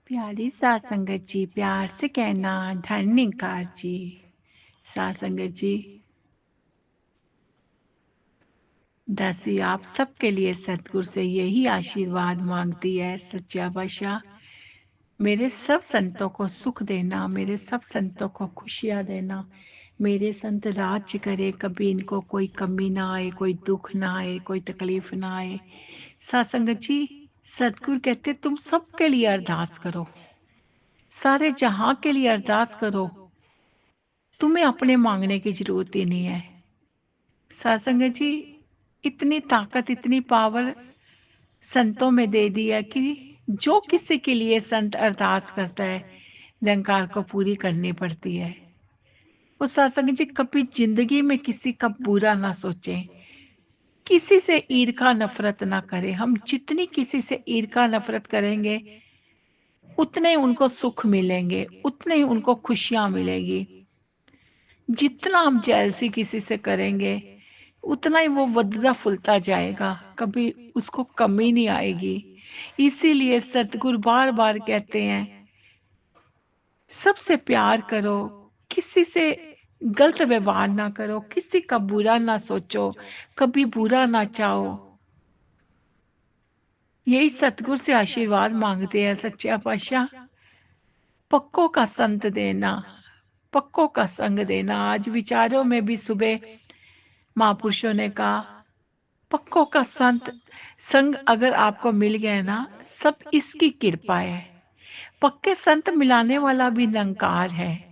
प्यारी सात संगत जी, प्यार से कहना धन्यकार जी। सात संगत जी, दासी आप सबके लिए सतगुरु से यही आशीर्वाद मांगती है। सच्चा बादशाह मेरे सब संतों को सुख देना, मेरे सब संतों को खुशियाँ देना। मेरे संत राज्य करे, कभी इनको कोई कमी ना आए, कोई दुख ना आए, कोई तकलीफ ना आए। सात संगत जी, सतगुरु कहते तुम सबके लिए अरदास करो, सारे जहां के लिए अरदास करो, तुम्हें अपने मांगने की जरूरत ही नहीं है। सत्संग जी, इतनी ताकत, इतनी पावर संतों में दे दी है कि जो किसी के लिए संत अरदास करता है, निरंकार को पूरी करनी पड़ती है। वो सत्संग जी कभी जिंदगी में किसी का बुरा ना सोचें, किसी से ईर्खा नफरत ना करें। हम जितनी किसी से ईर्खा नफरत करेंगे, उतने उनको सुख मिलेंगे, उतने ही उनको खुशियां मिलेगी। जितना हम जैसी किसी से करेंगे, उतना ही वो वधता फुलता जाएगा, कभी उसको कमी नहीं आएगी। इसीलिए सतगुरु बार बार कहते हैं, सबसे प्यार करो, किसी से गलत व्यवहार ना करो, किसी का बुरा ना सोचो, कभी बुरा ना चाहो। यही सतगुरु से आशीर्वाद मांगते हैं सच्चा पातशाह। पक्कों का संत देना, पक्कों का संग देना। आज विचारों में भी सुबह महापुरुषों ने कहा, पक्कों का संत संग अगर आपको मिल गया ना, सब इसकी कृपा है। पक्के संत मिलाने वाला भी निरंकार है।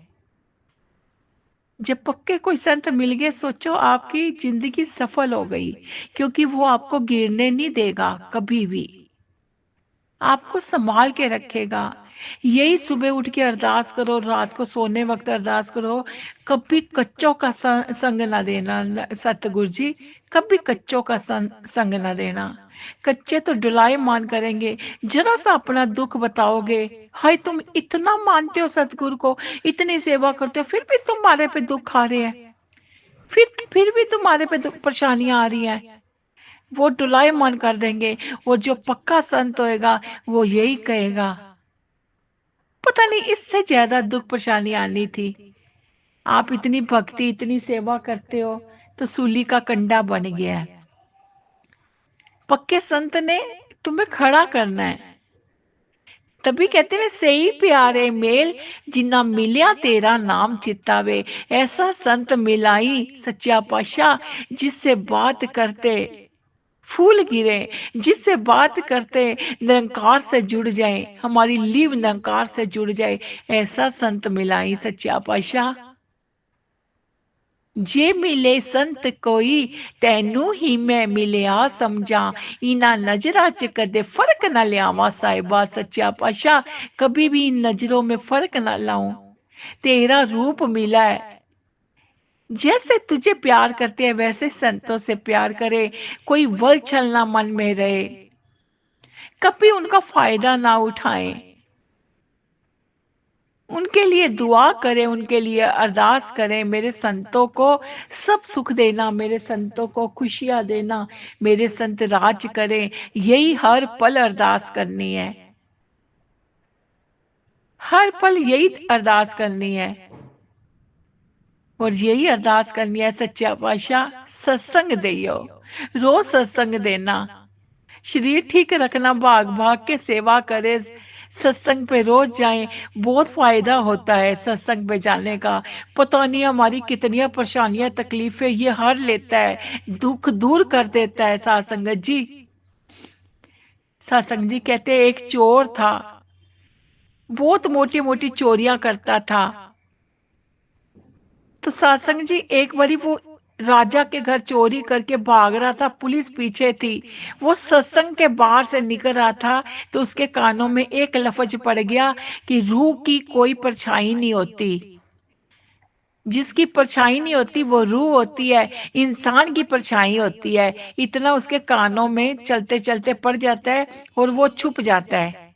जब पक्के कोई संत मिल गए, सोचो आपकी जिंदगी सफल हो गई, क्योंकि वो आपको गिरने नहीं देगा कभी भी, आपको संभाल के रखेगा। यही सुबह उठ के अरदास करो, रात को सोने वक्त अरदास करो, कभी कच्चों का संग ना देना। सतगुरु जी, कभी कच्चों का संग ना देना। कच्चे तो डुलाए मान करेंगे, जरा सा अपना दुख बताओगे, हाय तुम इतना मानते हो सतगुरु को, इतनी सेवा करते हो, फिर भी तुम्हारे पे दुख आ रहे हैं, फिर भी तुम्हारे पे परेशानियां आ रही हैं। वो डुलाए मन कर देंगे। वो जो पक्का संत होएगा, वो यही कहेगा, पता नहीं इससे ज्यादा दुख परेशानी आनी थी। आप इतनी भक्ति, इतनी सेवा करते हो, तो सूली का कंडा बन गया है। पक्के संत ने तुम्हें खड़ा करना है। तभी कहते हैं, सही प्यारे मेल जिन्ना मिलिया तेरा नाम चितावे। ऐसा संत मिलाई सच्चा पातशाह, जिससे बात करते फूल गिरे, जिससे बात करते निरंकार से जुड़ जाए, हमारी लीव निरंकार से जुड़ जाए। ऐसा संत मिलाई सच्चा पातशाह। जे मिले संत कोई, तैनू ही मैं मिलिया समझा। इना नजरा च कदे फर्क न लियावा साहिबा। सच्चा पातशाह, कभी भी इन नजरों में फर्क न लाऊं। तेरा रूप मिला है, जैसे तुझे प्यार करते हैं वैसे संतों से प्यार करे। कोई वल छलना मन में रहे, कभी उनका फायदा ना उठाएं। उनके लिए दुआ करें, उनके लिए अरदास करें। मेरे संतों को सब सुख देना, मेरे संतों को खुशियां देना, मेरे संत राज करें। यही हर पल अरदास करनी है, हर पल यही अरदास करनी है। और यही अरदास करनी है, सच्चा पातशाह सत्संग दियो, रोज सत्संग देना, शरीर ठीक रखना, भाग भाग के सेवा करे, सत्संग पे रोज जाएं। बहुत फायदा होता है सत्संग पे जाने का। पता नहीं हमारी कितनी परेशानियां तकलीफें ये हर लेता है, दुख दूर कर देता है साथ संगत जी। सत्संग जी कहते एक चोर था, बहुत मोटी मोटी चोरियां करता था। तो सत्संग जी एक बारी वो राजा के घर चोरी करके भाग रहा था, पुलिस पीछे थी। वो सत्संग के बाहर से निकल रहा था, तो उसके कानों में एक लफ्ज पड़ गया कि रूह की कोई परछाई नहीं होती। जिसकी परछाई नहीं होती वो रूह होती है, इंसान की परछाई होती है। इतना उसके कानों में चलते चलते पड़ जाता है, और वो छुप जाता है।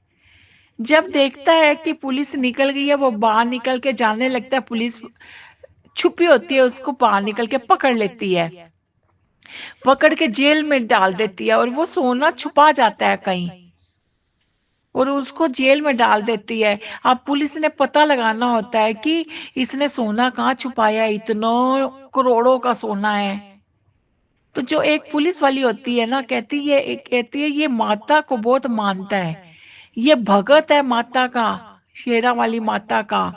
जब देखता है कि पुलिस निकल गई है, वो बाहर निकल के जाने लगता है। पुलिस छुपी होती है, उसको बाहर निकल के पकड़ लेती है, पकड़ के जेल में डाल देती है, और वो सोना छुपा जाता है कहीं। और उसको जेल में डाल देती है। अब पुलिस ने पता लगाना होता है कि इसने सोना कहाँ छुपाया है, इतनों करोड़ों का सोना है। तो जो एक पुलिस वाली होती है ना, कहती है ये माता को बहुत मानता है, ये भगत है माता का, शेरा वाली माता का।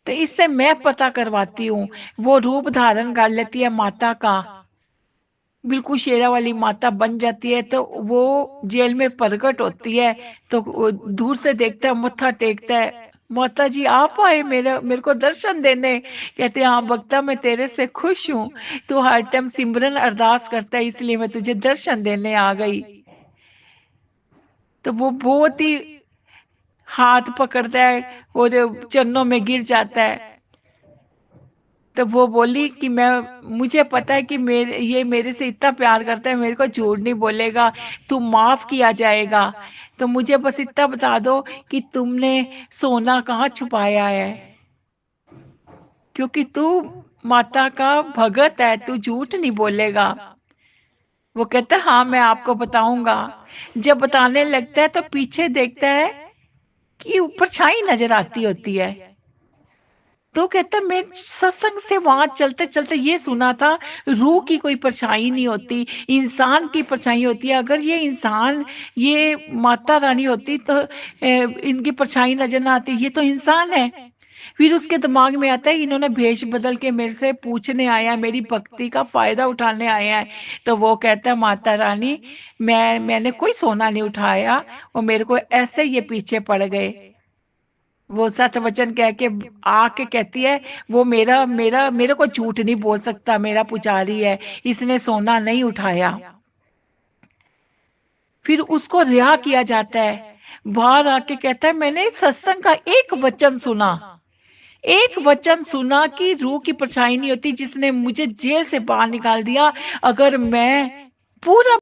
तो इससे मैं पता करवाती हूँ। वो रूप धारण कर लेती है माता का, बिल्कुल शेरा वाली माता बन जाती है। तो वो जेल में प्रकट होती है, तो वो दूर से देखता है, मत्था टेकता है, माता जी आप आए मेरे को दर्शन देने। कहते हैं हाँ भक्ता, मैं तेरे से खुश हूँ, तू हर टाइम सिमरन अरदास करता है, इसलिए मैं तुझे दर्शन देने आ गई। तो वो बहुत ही हाथ पकड़ता है और चरणों में गिर जाता है। तो वो बोली कि मैं, मुझे पता है कि मेरे से इतना प्यार करता है, मेरे को झूठ नहीं बोलेगा, तू माफ किया जाएगा। तो मुझे बस इतना बता दो कि तुमने सोना कहाँ छुपाया है, क्योंकि तू माता का भगत है, तू झूठ नहीं बोलेगा। वो कहता है हाँ मैं आपको बताऊंगा। जब बताने लगता है तो पीछे देखता है कि ऊपर छाई नजर आती होती है। तो कहता है मैं सत्संग से वहां चलते चलते ये सुना था, रूह की कोई परछाई नहीं होती, इंसान की परछाई होती है। अगर ये इंसान, ये माता रानी होती तो इनकी परछाई नजर ना आती, ये तो इंसान है। फिर उसके दिमाग में आता है इन्होंने भेष बदल के मेरे से पूछने आया है, मेरी भक्ति का फायदा उठाने आया है। तो वो कहता है माता रानी, मैंने कोई सोना नहीं उठाया, और मेरे को ऐसे ये पीछे पड़ गए। वो सत वचन कह के आके कहती है, वो मेरा मेरा मेरे को झूठ नहीं बोल सकता, मेरा पुजारी है, इसने सोना नहीं उठाया। फिर उसको रिहा किया जाता है। बाहर आके कहता है मैंने सत्संग का एक वचन सुना, एक वचन सुना कि रूह की परछाई नहीं होती, जिसने मुझे जेल से बाहर निकाल दिया। अगर मैं पूरा